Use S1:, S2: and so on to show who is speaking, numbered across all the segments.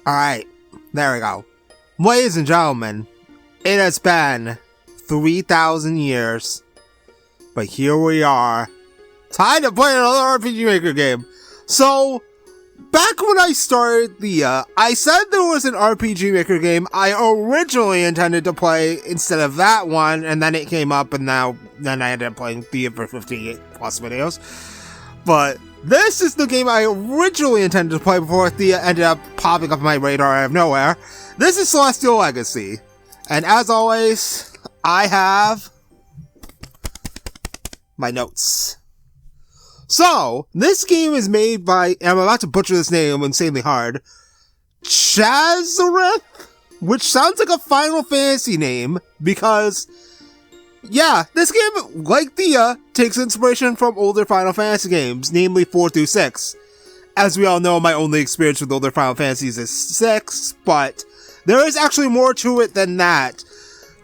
S1: Alright, there we go. Ladies and gentlemen, it has been 3,000 years, but here we are. Time to play another RPG Maker game. So, back when I started I said there was an RPG Maker game I originally intended to play instead of that one, and then it came up, and then I ended up playing Thea for 58 plus videos. But this is the game I originally intended to play before Thea ended up popping up on my radar out of nowhere. This is Celestial Legacy. And as always, I have my notes. So, this game is made by, and I'm about to butcher this name insanely hard, Chazareth? Which sounds like a Final Fantasy name, because, yeah, this game, like Thea, takes inspiration from older Final Fantasy games, namely 4 through 6. As we all know, my only experience with older Final Fantasies is 6, but there is actually more to it than that.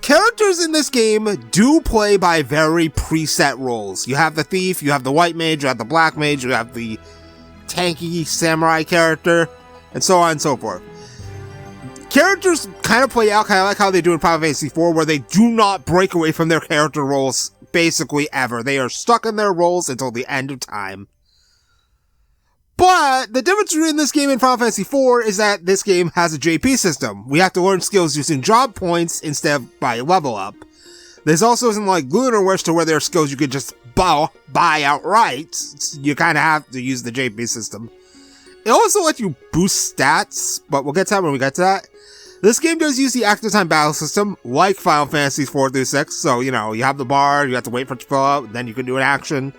S1: Characters in this game do play by very preset roles. You have the thief, you have the white mage, you have the black mage, you have the tanky samurai character, and so on and so forth. Characters kind of play out kind of like how they do in Final Fantasy IV, where they do not break away from their character roles basically ever. They are stuck in their roles until the end of time. But the difference between this game and Final Fantasy IV is that this game has a JP system. We have to learn skills using job points instead of by level up. This also isn't like Lunar Wish to where there are skills you could just buy outright. You kind of have to use the JP system. It also lets you boost stats, but we'll get to that when we get to that. This game does use the active time battle system, like Final Fantasy 4 through 6. So, you know, you have the bar, you have to wait for it to fill out, then you can do an action.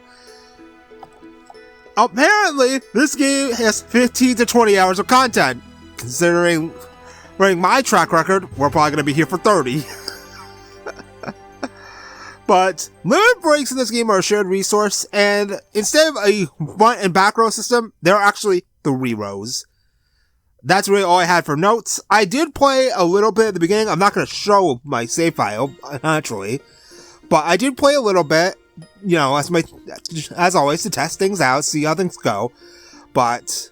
S1: Apparently, this game has 15 to 20 hours of content. Considering my track record, we're probably going to be here for 30. But limit breaks in this game are a shared resource, and instead of a front and back row system, there are actually 3 rows. That's really all I had for notes. I did play a little bit at the beginning. I'm not going to show my save file, naturally. But I did play a little bit. You know, as always, to test things out, see how things go. But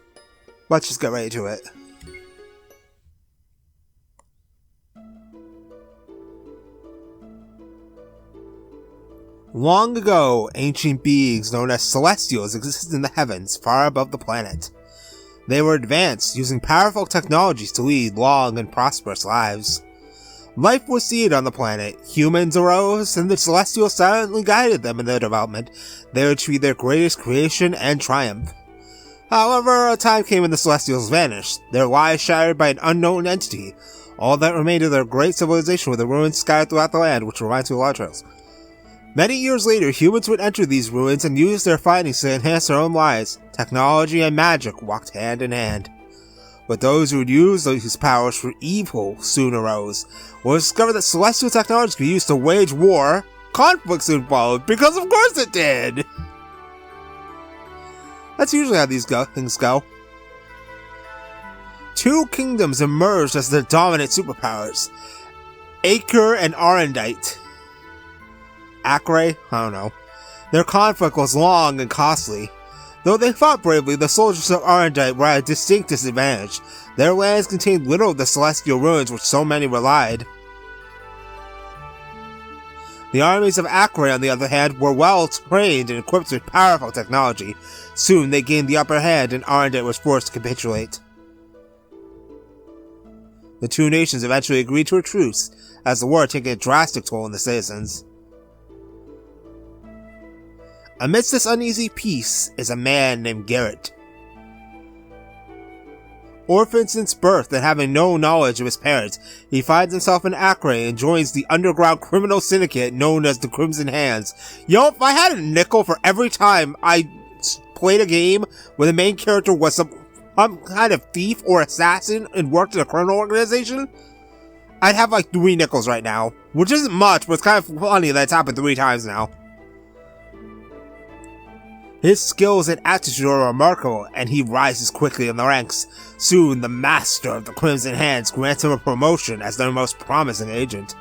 S1: let's just get right to it. Long ago, ancient beings known as Celestials existed in the heavens, far above the planet. They were advanced, using powerful technologies to lead long and prosperous lives. Life was seeded on the planet, humans arose, and the Celestials silently guided them in their development, there to be their greatest creation and triumph. However, a time came when the Celestials vanished, their lives shattered by an unknown entity. All that remained of their great civilization were the ruins scattered throughout the land, which remind of large trails. Many years later, humans would enter these ruins and use their findings to enhance their own lives. Technology and magic walked hand in hand. But those who would use these powers for evil soon arose. When it was discovered that celestial technology could be used to wage war, conflict soon followed, because of course it did! That's usually how these things go. 2 kingdoms emerged as the dominant superpowers. Acre and Arendite. Acre? I don't know. Their conflict was long and costly. Though they fought bravely, the soldiers of Arendite were at a distinct disadvantage. Their lands contained little of the celestial ruins which so many relied. The armies of Acre, on the other hand, were well trained and equipped with powerful technology. Soon they gained the upper hand and Arendite was forced to capitulate. The 2 nations eventually agreed to a truce, as the war had taken a drastic toll on the citizens. Amidst this uneasy peace is a man named Garrett. Orphaned since birth and having no knowledge of his parents, he finds himself in Acre and joins the underground criminal syndicate known as the Crimson Hands. Yo, if I had a nickel for every time I played a game where the main character was some kind of thief or assassin and worked in a criminal organization, I'd have like 3 nickels right now. Which isn't much, but it's kind of funny that it's happened 3 times now. His skills and attitude are remarkable, and he rises quickly in the ranks. Soon, the master of the Crimson Hands grants him a promotion as their most promising agent.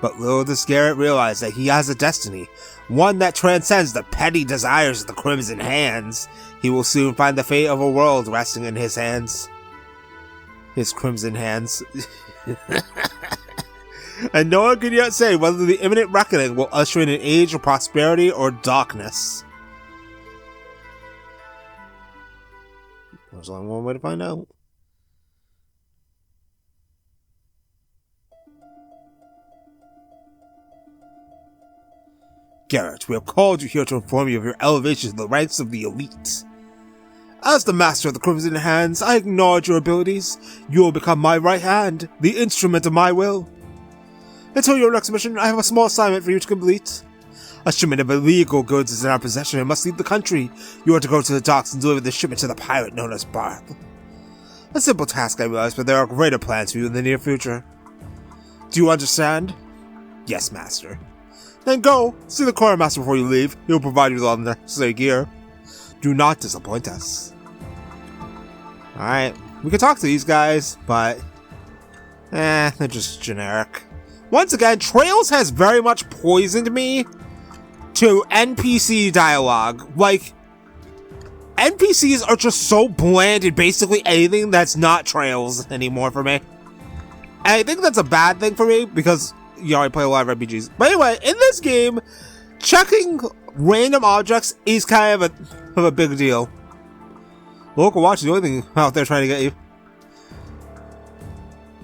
S1: But little does Garrett realize that he has a destiny, one that transcends the petty desires of the Crimson Hands. He will soon find the fate of a world resting in his hands. His Crimson Hands. And no one can yet say whether the imminent reckoning will usher in an age of prosperity or darkness. There's only one way to find out. Garrett, we have called you here to inform you of your elevation to the ranks of the elite. As the master of the Crimson Hands, I acknowledge your abilities. You will become my right hand, the instrument of my will. Until your next mission, I have a small assignment for you to complete. A shipment of illegal goods is in our possession and must leave the country. You are to go to the docks and deliver the shipment to the pirate known as Barth. A simple task, I realize, but there are greater plans for you in the near future. Do you understand? Yes, master. Then go, see the quartermaster before you leave. He will provide you with all the necessary gear. Do not disappoint us. Alright, we can talk to these guys, but they're just generic. Once again, Trails has very much poisoned me to NPC dialogue. Like, NPCs are just so bland in basically anything that's not Trails anymore for me. And I think that's a bad thing for me because, you know, I play a lot of RPGs. But anyway, in this game, checking random objects is kind of a big deal. Local watch is the only thing out there trying to get you.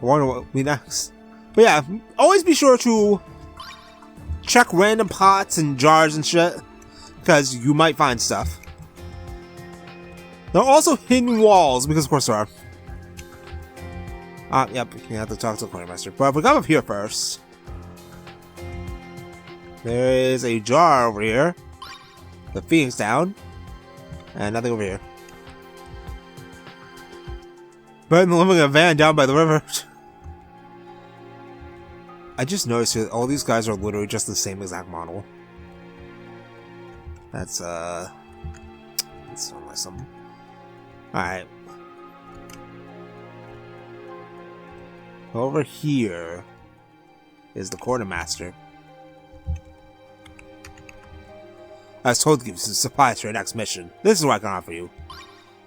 S1: I wonder what will be next. But yeah, always be sure to check random pots and jars and shit, because you might find stuff. There are also hidden walls, because of course there are. Yep, you have to talk to the quartermaster. But if we come up here first, there is a jar over here, the Phoenix down, and nothing over here. Better than living in a van down by the river. I just noticed that all these guys are literally just the same exact model. That's so awesome. Alright. Over here is the quartermaster. I was told to give you some supplies for your next mission. This is what I can offer you.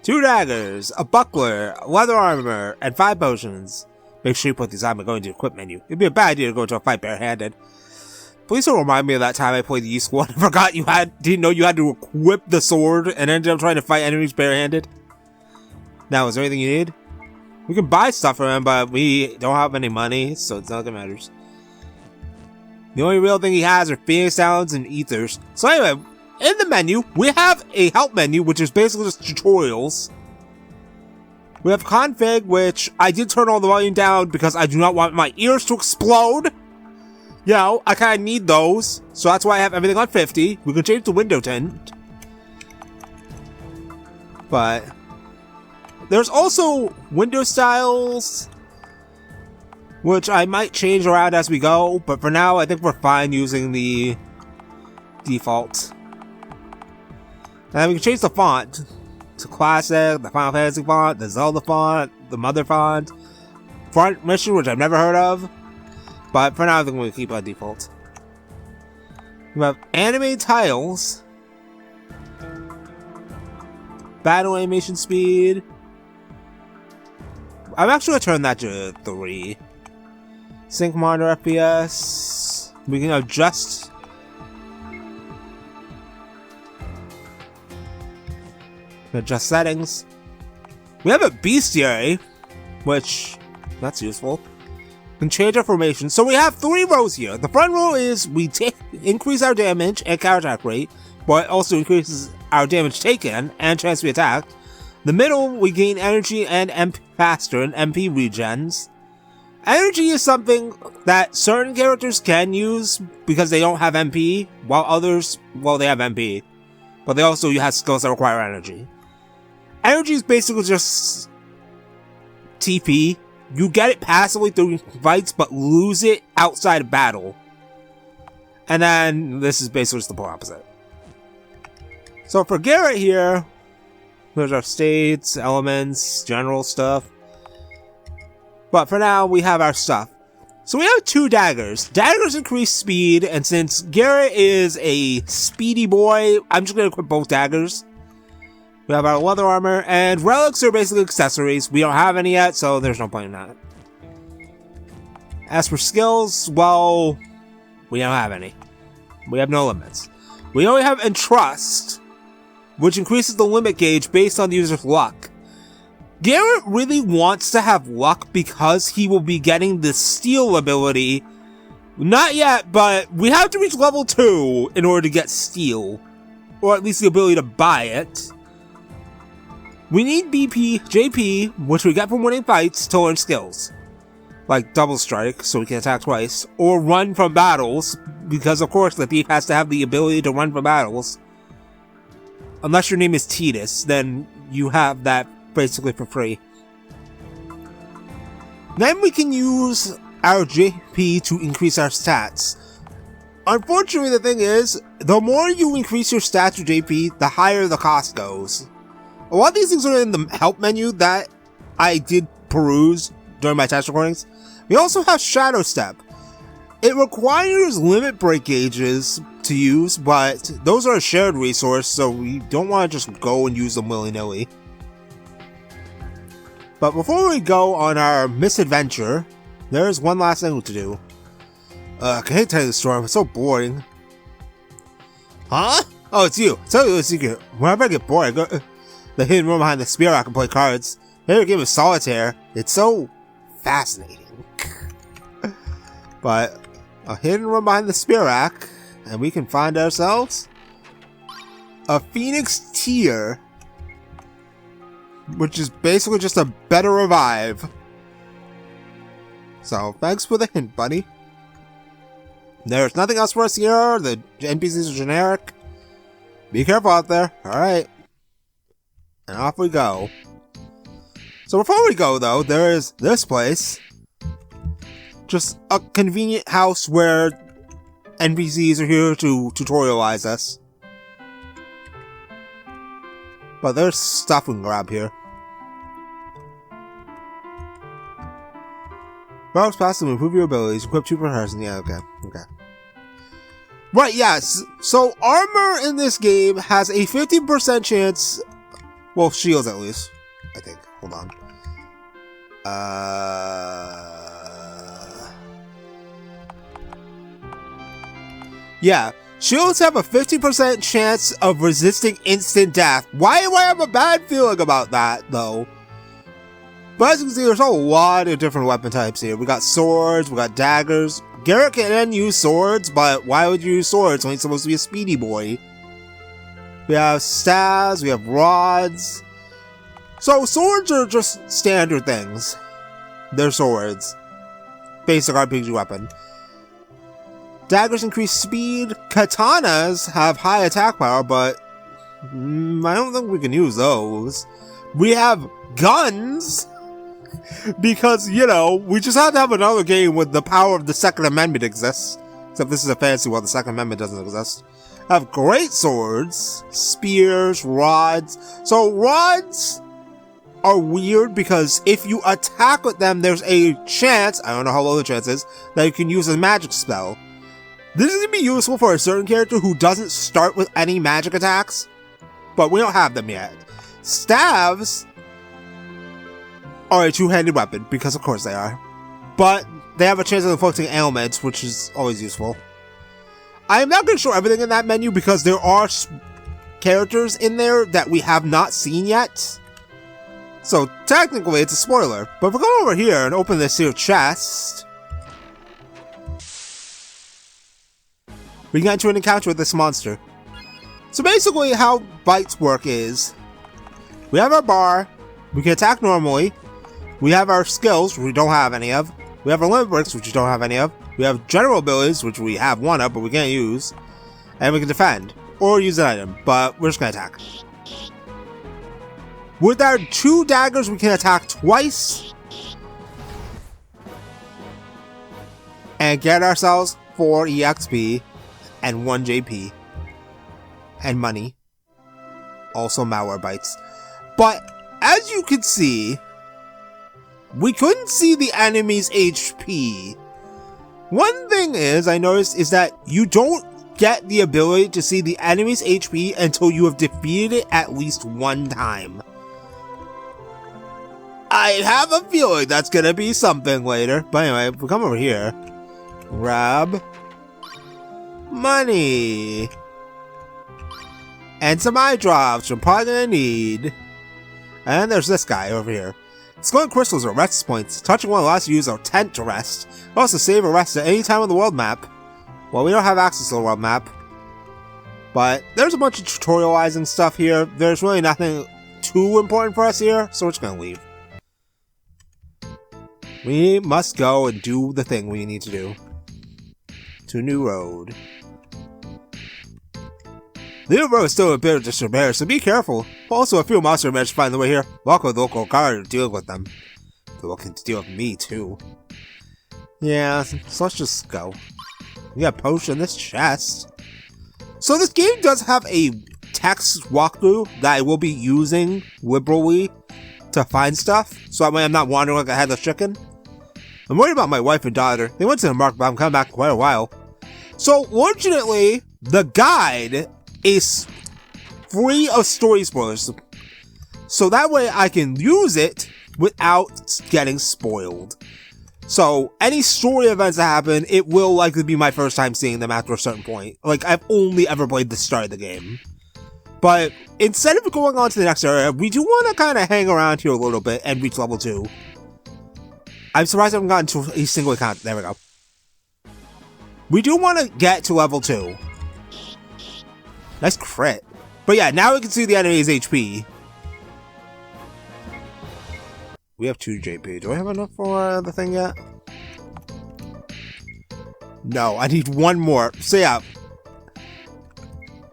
S1: 2 daggers, a buckler, leather armor, and 5 potions. Make sure you put these on by going to the equip menu. It'd be a bad idea to go into a fight barehanded. Please don't remind me of that time I played the East One. I forgot didn't know you had to equip the sword and ended up trying to fight enemies barehanded. Now, is there anything you need? We can buy stuff from him, but we don't have any money, so it's not gonna matter. The only real thing he has are Phoenix Sounds and Ethers. So anyway, in the menu, we have a help menu, which is basically just tutorials. We have config, which I did turn all the volume down because I do not want my ears to explode. You know, I kind of need those, so that's why I have everything on 50. We can change the window tint. But there's also window styles, which I might change around as we go, but for now I think we're fine using the default. And we can change the font to classic, the Final Fantasy font, the Zelda font, the Mother font, front mission, which I've never heard of, but for now I think we'll keep it on default. We have anime tiles, battle animation speed. I'm actually gonna turn that to 3. Sync monitor FPS. We can adjust. Adjust settings. We have a bestiary, which that's useful. We can change our formation. So we have 3 rows here. The front row is we increase our damage and counter attack rate, but it also increases our damage taken and chance to be attacked. The middle, we gain energy and MP faster and MP regens. Energy is something that certain characters can use because they don't have MP, while others, well, they have MP, but they also have skills that require energy. Energy is basically just TP. You get it passively through fights, but lose it outside of battle. And then this is basically just the polar opposite. So for Garrett here, there's our states, elements, general stuff. But for now, we have our stuff. So we have 2 daggers. Daggers increase speed, and since Garrett is a speedy boy, I'm just going to equip both daggers. We have our leather armor, and relics are basically accessories. We don't have any yet, so there's no point in that. As for skills, well, we don't have any. We have no limits. We only have Entrust, which increases the limit gauge based on the user's luck. Garrett really wants to have luck because he will be getting the steal ability. Not yet, but we have to reach level 2 in order to get steal. Or at least the ability to buy it. We need BP, JP, which we get from winning fights, to learn skills. Like double strike, so we can attack twice. Or run from battles, because of course the thief has to have the ability to run from battles. Unless your name is Titus, then you have that basically for free. Then we can use our JP to increase our stats. Unfortunately, the thing is, the more you increase your stats or JP, the higher the cost goes. A lot of these things are in the help menu that I did peruse during my test recordings. We also have Shadow Step. It requires limit break gauges to use, but those are a shared resource, so we don't want to just go and use them willy-nilly. But before we go on our misadventure, there is one last thing to do. I hate telling you the story, it's so boring. Huh? Oh, it's you. Tell you the secret. Whenever I get bored, I go the hidden room behind the spear I can play cards. Favorite game is Solitaire. It's so fascinating. But a hidden room behind the spear rack, and we can find ourselves a Phoenix Tear, which is basically just a better revive. So thanks for the hint, buddy. There's nothing else for us here. The NPCs are generic. Be careful out there. Alright. And off we go. So before we go, though, there is this place. Just a convenient house where NPCs are here to tutorialize us. But there's stuff we can grab here. Browse past them, improve your abilities, equip 2 per person. Yeah, okay. Right, yes. So armor in this game has a 50% chance. Well, shields at least. I think. Hold on. Yeah. Shields have a 50% chance of resisting instant death. Why do I have a bad feeling about that, though? But as you can see, there's a lot of different weapon types here. We got swords, we got daggers. Garrett can use swords, but why would you use swords when he's supposed to be a speedy boy? We have staves, we have rods. So swords are just standard things. They're swords. Basic RPG weapon. Daggers increase speed. Katanas have high attack power, but I don't think we can use those. We have guns. Because, you know, we just had to have another game with the power of the Second Amendment exists. Except this is a fancy one, the Second Amendment doesn't exist. I have great swords, spears, rods. So rods are weird because if you attack with them, there's a chance, I don't know how low the chance is, that you can use a magic spell. This is going to be useful for a certain character who doesn't start with any magic attacks, but we don't have them yet. Staves are a two-handed weapon, because of course they are. But they have a chance of inflicting ailments, which is always useful. I am not going to show everything in that menu because there are characters in there that we have not seen yet. So technically it's a spoiler. But if we go over here and open this here chest, we get into an encounter with this monster. So basically how bites work is, we have our bar, we can attack normally, we have our skills, which we don't have any of, we have our limit breaks, which we don't have any of, we have general abilities, which we have one of, but we can't use, and we can defend, or use an item, but we're just going to attack. With our 2 daggers, we can attack twice, and get ourselves 4 EXP, and 1 JP, and money, also malware bites. But, as you can see, we couldn't see the enemy's HP. One thing I noticed is that you don't get the ability to see the enemy's HP until you have defeated it at least one time. I have a feeling that's gonna be something later. But anyway, if we come over here, grab money and some eye drops we're probably gonna need. And there's this guy over here. Glowing crystals are rest points. Touching one allows you to use our tent to rest. Also save or rest at any time on the world map. Well, we don't have access to the world map, but there's a bunch of tutorializing stuff here. There's really nothing too important for us here, so we're just gonna leave. We must go and do the thing we need to do. To New Road. The new road is still a bit of disrepair, so be careful. Also, a few monsters managed to find their way here. Walk with the local guard to deal with them. They're looking to deal with me, too. Yeah, so let's just go. We got a potion in this chest. So this game does have a text walkthrough that I will be using liberally to find stuff, so that way I'm not wandering like a headless chicken. I'm worried about my wife and daughter. They went to the market, but I'm coming back in quite a while. So, fortunately, the guide is free of story spoilers, so that way I can use it without getting spoiled. So, any story events that happen, it will likely be my first time seeing them after a certain point. Like, I've only ever played the start of the game. But, instead of going on to the next area, we do want to kind of hang around here a little bit and reach level 2. I'm surprised I haven't gotten to a single encounter. There we go. We do want to get to level 2. Nice crit. But yeah, now we can see the enemy's HP. We have 2 JP. Do I have enough for the thing yet? No, I need 1 more. So yeah.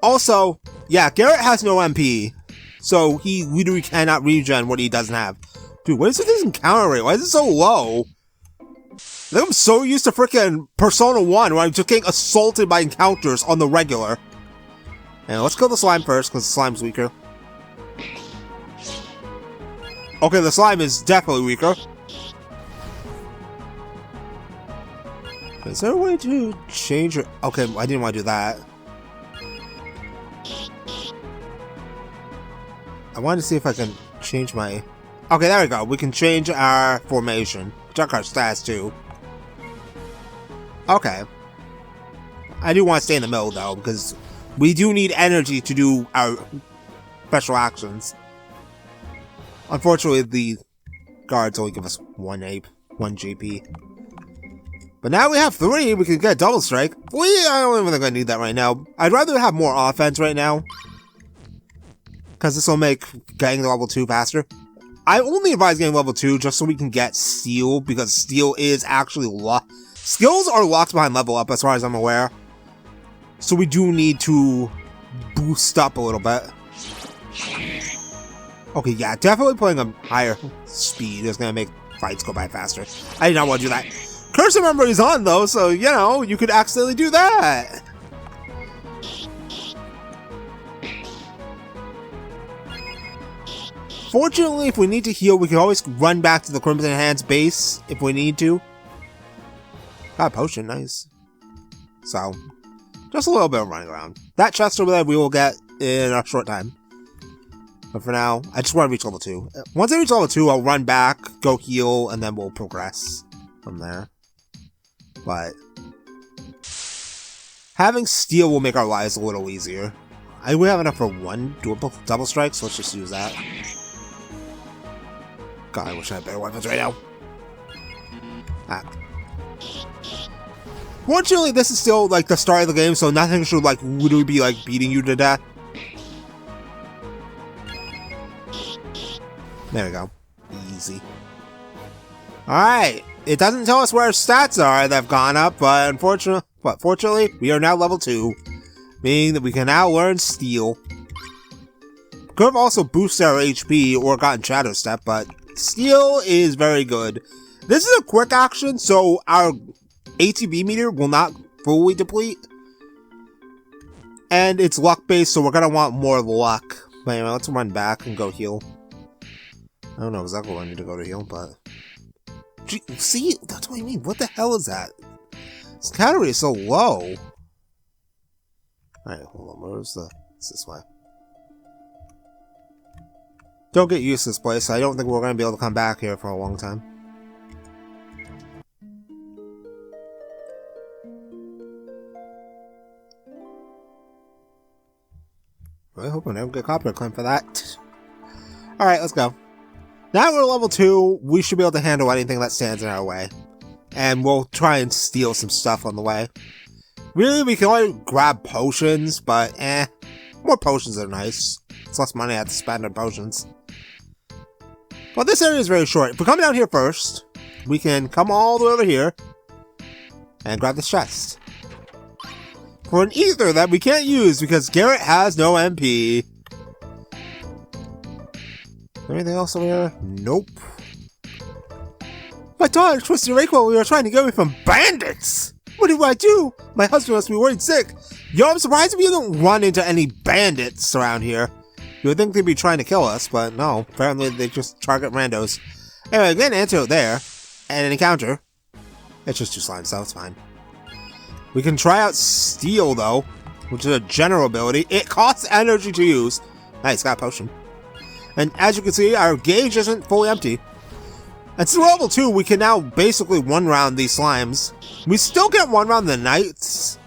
S1: Also, yeah, Garrett has no MP. So he literally cannot regen what he doesn't have. Dude, what is this encounter rate? Why is it so low? Like, I'm so used to freaking Persona 1 where I'm just getting assaulted by encounters on the regular. And let's kill the slime first, because the slime's weaker. Okay, the slime is definitely weaker. Is there a way to change it? Okay, I didn't want to do that. I wanted to see if I can change my... Okay, there we go. We can change our formation. Check our stats, too. Okay. I do want to stay in the middle, though, because we do need energy to do our special actions. Unfortunately, the guards only give us 1 GP. But now we have 3, we can get a double strike. I don't even think I need that right now. I'd rather have more offense right now, because this will make getting to level 2 faster. I only advise getting level 2 just so we can get Steel, because Steel is actually skills are locked behind level up as far as I'm aware. So we do need to boost up a little bit. Okay, yeah, definitely playing a higher speed is going to make fights go by faster. I did not want to do that. Curse of Memory is on though, so you know, you could accidentally do that. Fortunately, if we need to heal, we can always run back to the Crimson Hands base if we need to. Got a potion, nice. So, just a little bit of running around. That chest over there we will get in a short time. But for now, I just want to reach level 2. Once I reach level 2, I'll run back, go heal, and then we'll progress from there. But having Steel will make our lives a little easier. We have enough for 1 double strike, so let's just use that. God, I wish I had better weapons right now. Fortunately, this is still, like, the start of the game, so nothing should, like, literally be, like, beating you to death. There we go. Easy. Alright. It doesn't tell us where our stats are that have gone up, but fortunately, we are now level 2. Meaning that we can now learn Steel. Could have also boosted our HP or gotten Shadow Step, but Steel is very good. This is a quick action, so our ATB meter will not fully deplete. And it's luck-based, so we're going to want more luck. But anyway, let's run back and go heal. I don't know exactly where I need to go to heal, but... Gee, see? That's what I mean. What the hell is that? This calorie is so low. Alright, hold on. Where's the... It's this way. Don't get used to this place. I don't think we're going to be able to come back here for a long time. I hope I don't get copyright claim for that. Alright, let's go. Now we're level 2, we should be able to handle anything that stands in our way. And we'll try and steal some stuff on the way. Really, we can only grab potions, but more potions are nice. It's less money I have to spend on potions. Well, this area is very short. If we come down here first, we can come all the way over here and grab this chest. For an ether that we can't use because Garrett has no MP. Anything else over here? Nope. My daughter twisted her ankle while we were trying to get away from bandits! What do I do? My husband must be worried sick. Yo, I'm surprised we don't run into any bandits around here. You would think they'd be trying to kill us, but no. Apparently they just target randos. Anyway, get an antidote there. And an encounter. It's just 2 slimes, so it's fine. We can try out Steel, though, which is a general ability. It costs energy to use. Nice, got a potion. And as you can see, our gauge isn't fully empty. And since we're level 2, we can now basically one-round these slimes. We still get one-round the knights,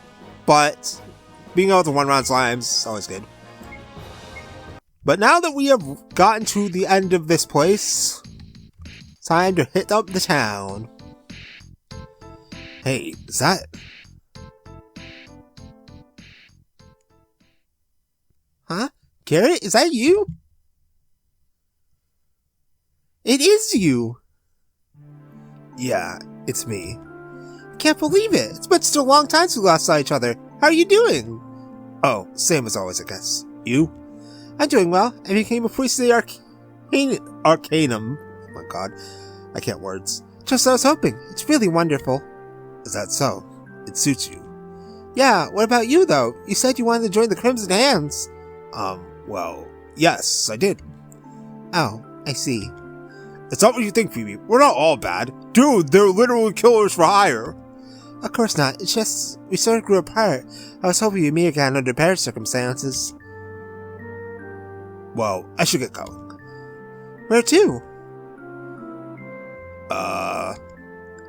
S1: but being able to one-round slimes is always good. But now that we have gotten to the end of this place, time to hit up the town. Hey, is that... Huh? Garrett, is that you? It is you! Yeah, it's me. I can't believe it! It's been such a long time since we last saw each other. How are you doing? Oh, same as always, I guess. You? I'm doing well. I became a priest of the Arcanum. Oh my god. I can't words. Just as I was hoping. It's really wonderful. Is that so? It suits you. Yeah, what about you, though? You said you wanted to join the Crimson Hands. Well, yes, I did. Oh, I see. It's not what you think, Phoebe. We're not all bad. Dude, they're literally killers for hire. Of course not. It's just, we sort of grew apart. I was hoping you'd meet again under better circumstances. Well, I should get going. Where to?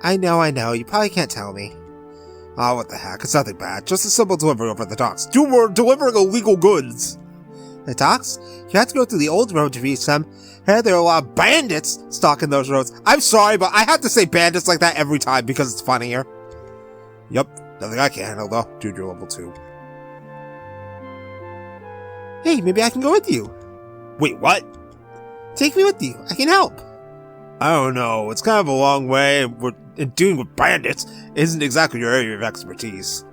S1: I know. You probably can't tell me. Oh, what the heck. It's nothing bad. Just a simple delivery over the docks. Dude, we're delivering illegal goods. The docks? You have to go through the old road to reach them. Hey, there are a lot of bandits stalking those roads. I'm sorry, but I have to say bandits like that every time because it's funnier. Yep, nothing I can handle though. Dude, you're level 2. Hey, maybe I can go with you. Wait, what? Take me with you. I can help. I don't know. It's kind of a long way, and dealing with bandits isn't exactly your area of expertise.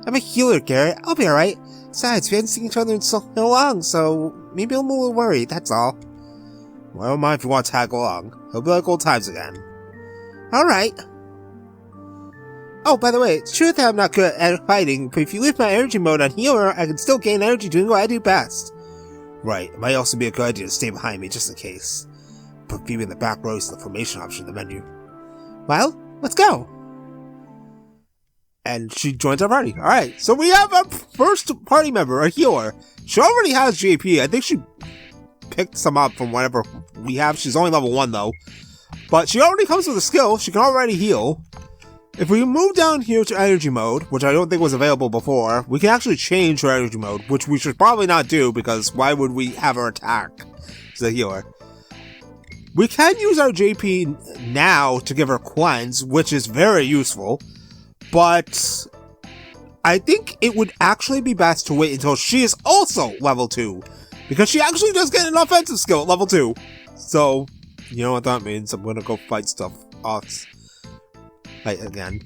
S1: I'm a healer, Garrett. I'll be alright. Besides, we haven't seen each other in so long, so maybe I'm a little worried, that's all. Well, I don't mind if you want to tag along. It'll be like old times again. Alright. Oh, by the way, it's true that I'm not good at fighting, but if you leave my energy mode on healer, I can still gain energy doing what I do best. Right, it might also be a good idea to stay behind me just in case. Put Phoebe in the back row is the formation option in the menu. Well, let's go! And she joins our party. Alright, so we have our first party member, a healer. She already has JP. I think she picked some up from whatever we have. She's only level 1 though. But she already comes with a skill. She can already heal. If we move down here to energy mode, which I don't think was available before, we can actually change her energy mode, which we should probably not do because why would we have her attack as a healer? We can use our JP now to give her cleanse, which is very useful, but I think it would actually be best to wait until she is also level 2, because she actually does get an offensive skill at level 2. So, you know what that means. I'm gonna go fight stuff off again.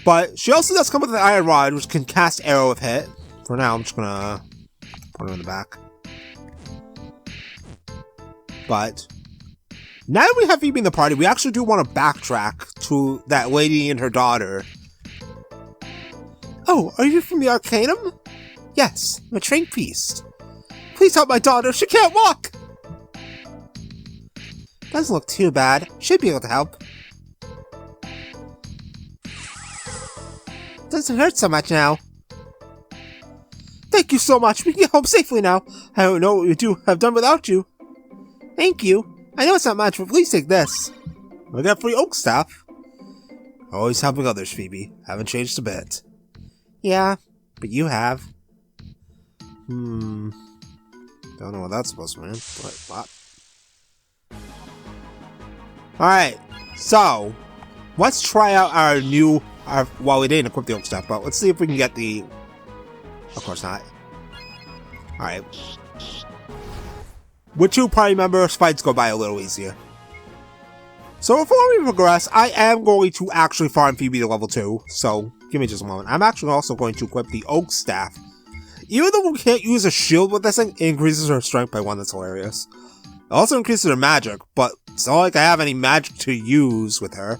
S1: But she also does come with an iron rod, which can cast arrow if hit. For now, I'm just gonna put her in the back. But now that we have Phoebe in the party, we actually do want to backtrack to that lady and her daughter. Oh, are you from the Arcanum? Yes, I'm a trained priest. Please help my daughter, she can't walk! Doesn't look too bad. Should be able to help. Doesn't hurt so much now. Thank you so much. We can get home safely now. I don't know what we do have done without you. Thank you. I know it's not much, but please take this. I got free oak staff. Always helping others, Phoebe. Haven't changed a bit. Yeah, but you have. Don't know what that's supposed to mean. What? Alright, so let's try out our new. Well, we didn't equip the oak staff, but let's see if we can get the. Of course not. Alright. With 2 party members, fights go by a little easier. So before we progress, I am going to actually farm Phoebe to level 2. So, give me just a moment. I'm actually also going to equip the oak staff. Even though we can't use a shield with this thing, it increases her strength by 1. That's hilarious. It also increases her magic, but it's not like I have any magic to use with her.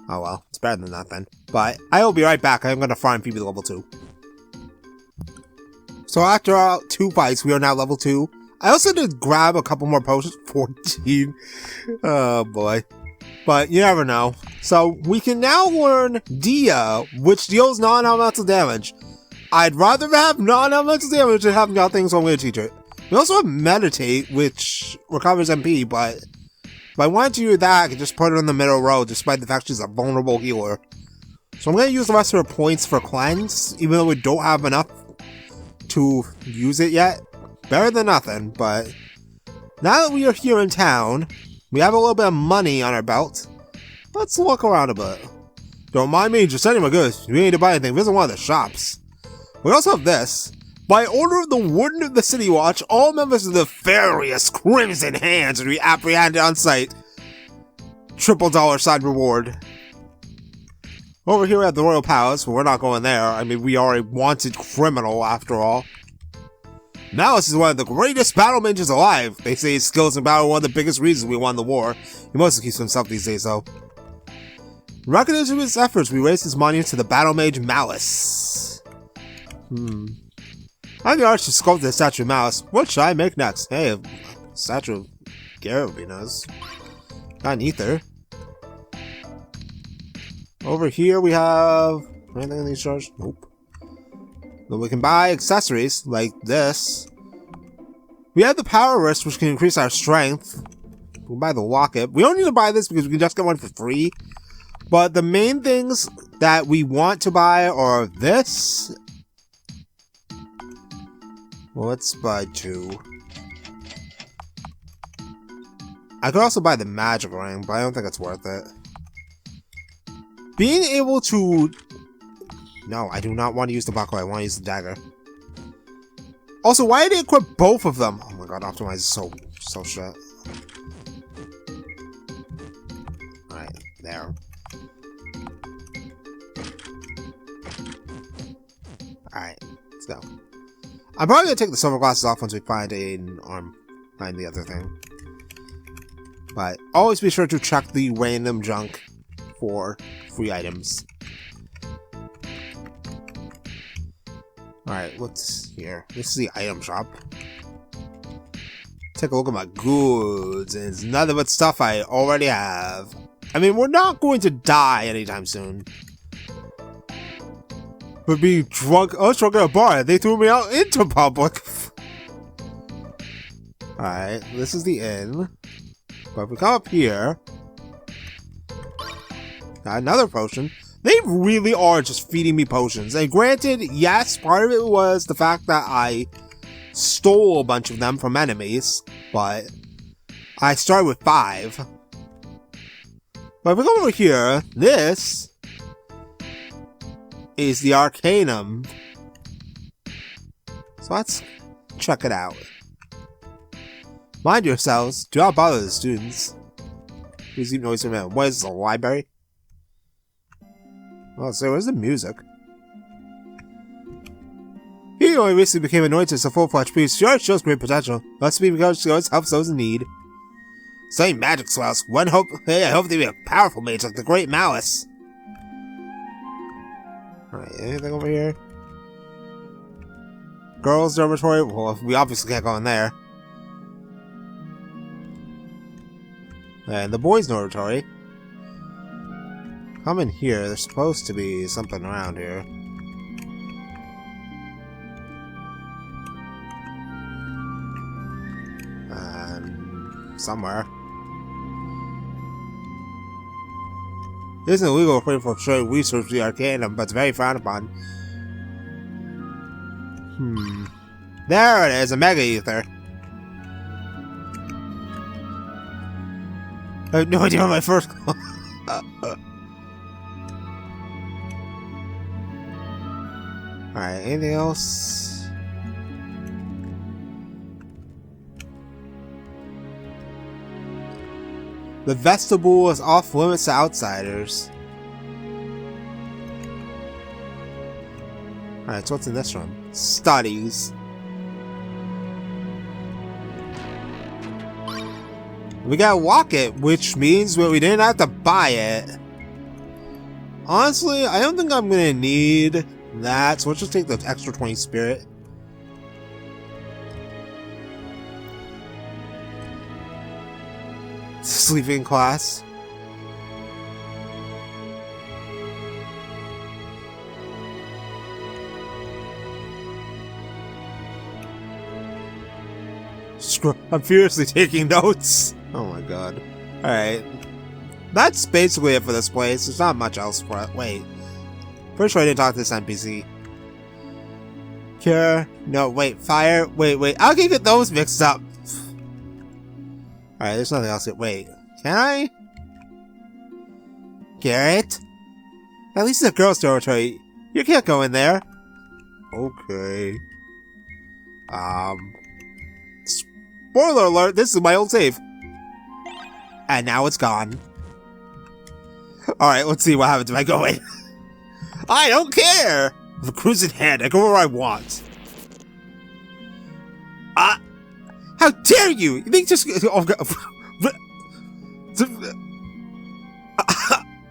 S1: Oh well, it's better than that then. But I will be right back. I'm going to farm Phoebe to level 2. So after 2 fights, we are now level 2. I also did grab a couple more potions. 14. Oh boy. But you never know. So we can now learn Dia, which deals non-elemental damage. I'd rather have non-elemental damage than have nothing, so I'm going to teach it. We also have Meditate, which recovers MP, but if I wanted to do that, I could just put her in the middle row, despite the fact she's a vulnerable healer. So I'm going to use the rest of her points for Cleanse, even though we don't have enough to use it yet. Better than nothing, but now that we are here in town, we have a little bit of money on our belt. Let's look around a bit. Don't mind me, just sending my goods. If you need to buy anything, visit one of the shops. We also have this. By order of the Warden of the City Watch, all members of the Furious Crimson Hands will be apprehended on sight. $triple reward. Over here we have the Royal Palace, but we're not going there. I mean, we are a wanted criminal after all. Malice is one of the greatest battle mages alive. They say his skills in battle are one of the biggest reasons we won the war. He mostly keeps to himself these days, though. In recognition of his efforts, we raised his monument to the battle mage Malice. I have the artist to sculpt the statue of Malice. What should I make next? Hey, a statue of Garrett would be nice. Got an ether. Over here we have anything in these jars? Nope. But we can buy accessories like this. We have the power wrist, which can increase our strength. We'll buy the locket. We don't need to buy this because we can just get one for free. But the main things that we want to buy are this. Well, let's buy 2. I could also buy the magic ring, but I don't think it's worth it. Being able to... No, I do not want to use the buckle. I want to use the dagger. Also, why did they equip both of them? Oh my god, optimize is so shit. Alright, there. Alright, let's go. I'm probably gonna take the silver glasses off once we find find the other thing. But always be sure to check the random junk for free items. Alright, what's here? This is the item shop. Take a look at my goods, and it's nothing but stuff I already have. I mean, we're not going to die anytime soon. But being drunk, I was drunk at a bar, they threw me out into public. Alright, this is the inn. But if we come up here, got another potion. They really are just feeding me potions. And granted, yes, part of it was the fact that I stole a bunch of them from enemies, but I started with 5. But if we go over here, this is the Arcanum. So let's check it out. Mind yourselves, do not bother the students. Please keep noise from them. What is this, a library? Oh, so where's the music? He only recently became anointed as a full-fledged priest. Sure shows great potential. Must be because she always helps those in need. Studying magic swells. I hope to be a powerful mage like the great Malice. Alright, anything over here? Girls' dormitory? Well, we obviously can't go in there. And the boys' dormitory. Come in here. There's supposed to be something around here. Somewhere. It isn't illegal for showing research the Arcanum, but it's very frowned upon. There it is, a Mega Ether. I have no idea what my first call. Alright, anything else? The vestibule is off limits to outsiders. Alright, so what's in this room? Studies. We gotta walk it, which means we didn't have to buy it. Honestly, I don't think I'm gonna need that, so let's just take the extra 20 spirit. Sleeping class. I'm furiously taking notes. Oh my god. Alright. That's basically it for this place. There's not much else for it. Wait. Pretty sure I didn't talk to this NPC. Cure. No, wait. Fire. Wait. I'll get those mixed up. Alright, there's nothing else. Wait. Can I? Garrett? At least it's a girl's dormitory. You can't go in there. Okay. Spoiler alert, this is my old save. And now it's gone. Alright, let's see what happens if I go in. I don't care! With a cruise in hand, I go where I want. How dare you! You think just... Oh,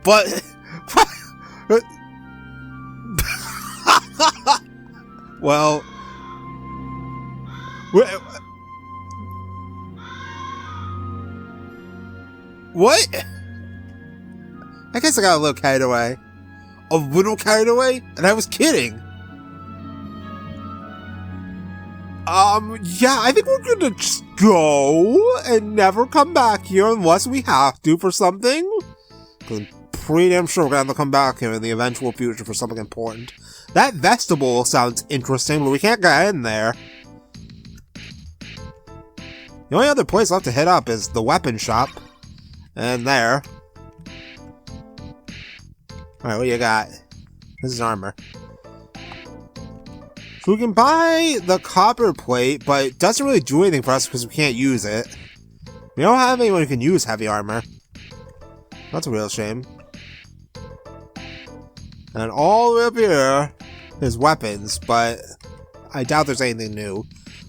S1: but... Well... What? I guess I got a little carried away. A little carried away? And I was kidding. Yeah, I think we're gonna just go and never come back here unless we have to for something. I'm pretty damn sure we're gonna have to come back here in the eventual future for something important. That vestibule sounds interesting, but we can't get in there. The only other place left to hit up is the weapon shop. And there. Alright, what do you got? This is armor. So we can buy the copper plate, but it doesn't really do anything for us because we can't use it. We don't have anyone who can use heavy armor. That's a real shame. And all the way up here is weapons, but I doubt there's anything new.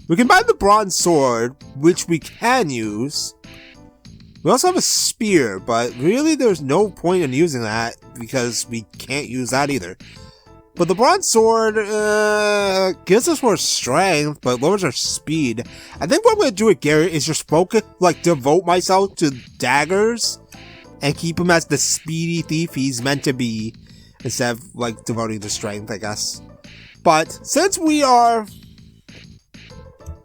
S1: We can buy the bronze sword, which we can use. We also have a spear, but really there's no point in using that because we can't use that either. But the bronze sword gives us more strength, but lowers our speed. I think what I'm going to do with Garrett is just focus, devote myself to daggers and keep him as the speedy thief he's meant to be instead of, devoting to strength, I guess. But since we are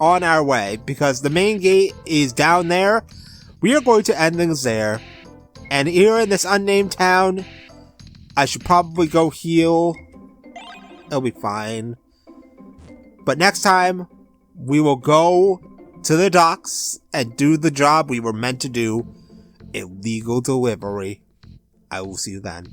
S1: on our way, because the main gate is down there, we are going to end things there. And here in this unnamed town, I should probably go heal. It'll be fine. But next time, we will go to the docks and do the job we were meant to do. Illegal delivery. I will see you then.